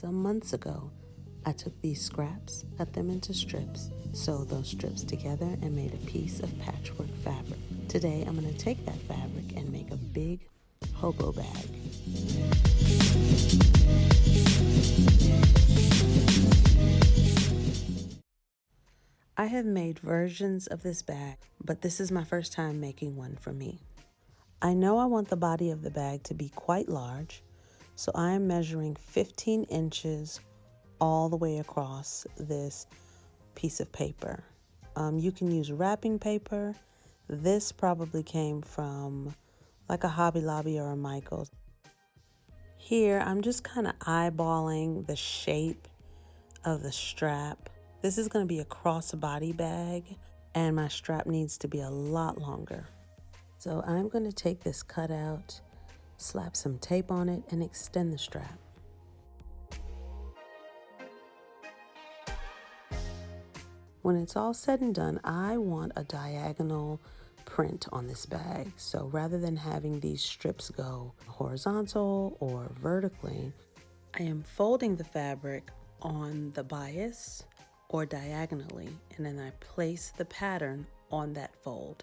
some months ago, I took these scraps, cut them into strips, sewed those strips together, and made a piece of patchwork fabric. Today, I'm going to take that fabric and make a big hobo bag. I have made versions of this bag, but this is my first time making one for me. I know I want the body of the bag to be quite large, so I am measuring 15 inches all the way across this piece of paper. You can use wrapping paper. This probably came from like a Hobby Lobby or a Michael's. Here, I'm just kind of eyeballing the shape of the strap. This is going to be a crossbody bag, and my strap needs to be a lot longer. So I'm going to take this cutout, slap some tape on it, and extend the strap. When it's all said and done, I want a diagonal print on this bag. So rather than having these strips go horizontal or vertically, I am folding the fabric on the bias or diagonally, and then I place the pattern on that fold.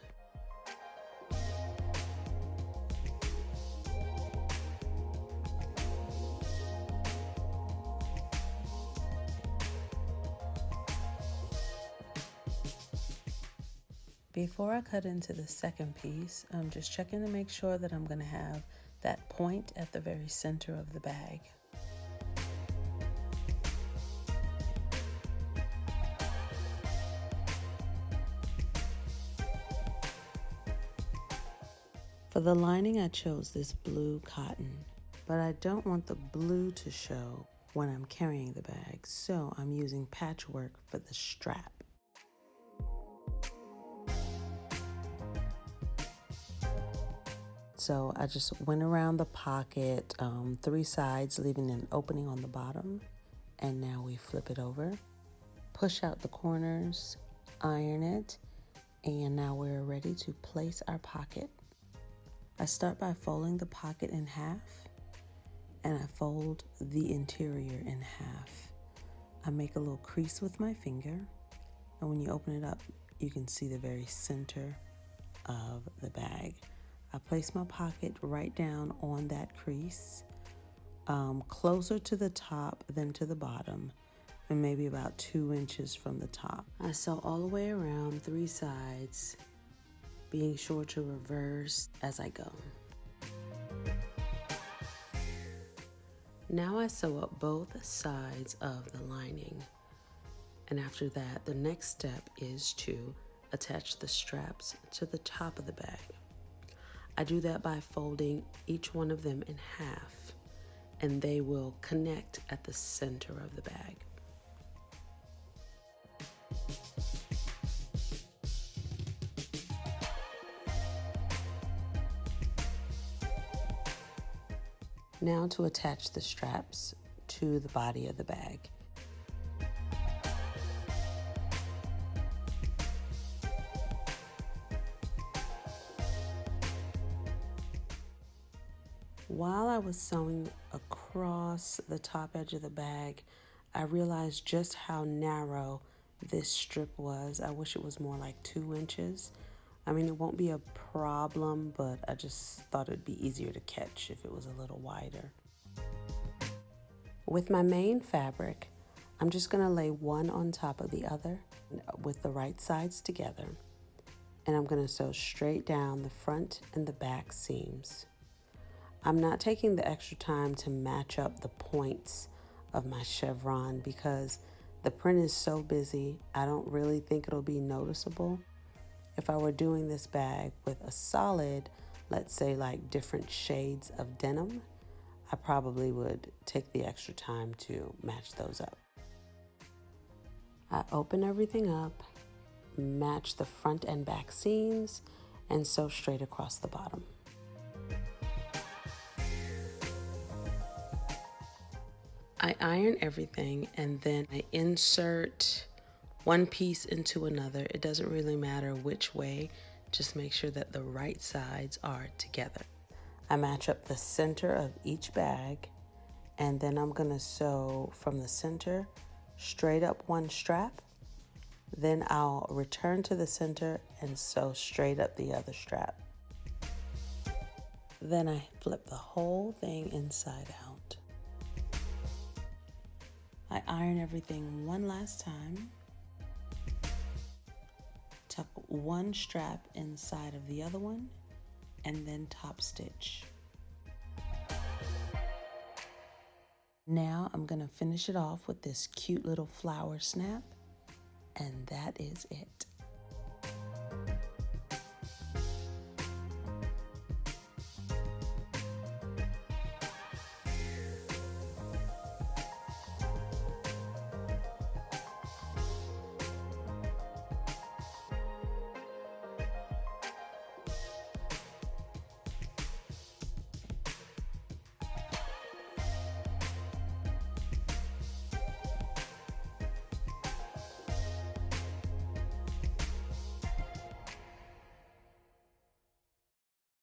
Before I cut into the second piece, I'm just checking to make sure that I'm going to have that point at the very center of the bag. For the lining, I chose this blue cotton, but I don't want the blue to show when I'm carrying the bag, so I'm using patchwork for the strap. So I just went around the pocket 3 sides, leaving an opening on the bottom. And now we flip it over, push out the corners, iron it, and now we're ready to place our pocket. I start by folding the pocket in half, and I fold the interior in half. I make a little crease with my finger, and when you open it up, you can see the very center of the bag. I place my pocket right down on that crease, closer to the top than to the bottom, and maybe about 2 inches from the top. I sew all the way around 3 sides, being sure to reverse as I go. Now I sew up both sides of the lining, and after that, the next step is to attach the straps to the top of the bag. I do that by folding each one of them in half, and they will connect at the center of the bag. Now to attach the straps to the body of the bag. While I was sewing across the top edge of the bag, I realized just how narrow this strip was. I wish it was more like 2 inches. I mean, it won't be a problem, but I just thought it'd be easier to catch if it was a little wider. With my main fabric, I'm just gonna lay one on top of the other with the right sides together, and I'm gonna sew straight down the front and the back seams. I'm not taking the extra time to match up the points of my chevron because the print is so busy, I don't really think it'll be noticeable. If I were doing this bag with a solid, let's say like different shades of denim, I probably would take the extra time to match those up. I open everything up, match the front and back seams, and sew straight across the bottom. I iron everything and then I insert one piece into another. It doesn't really matter which way, just make sure that the right sides are together. I match up the center of each bag And then I'm gonna sew from the center straight up one strap. Then I'll return to the center and sew straight up the other strap. Then I flip the whole thing inside out. I iron everything one last time. Tuck one strap inside of the other one and then top stitch. Now I'm gonna finish it off with this cute little flower snap, and that is it.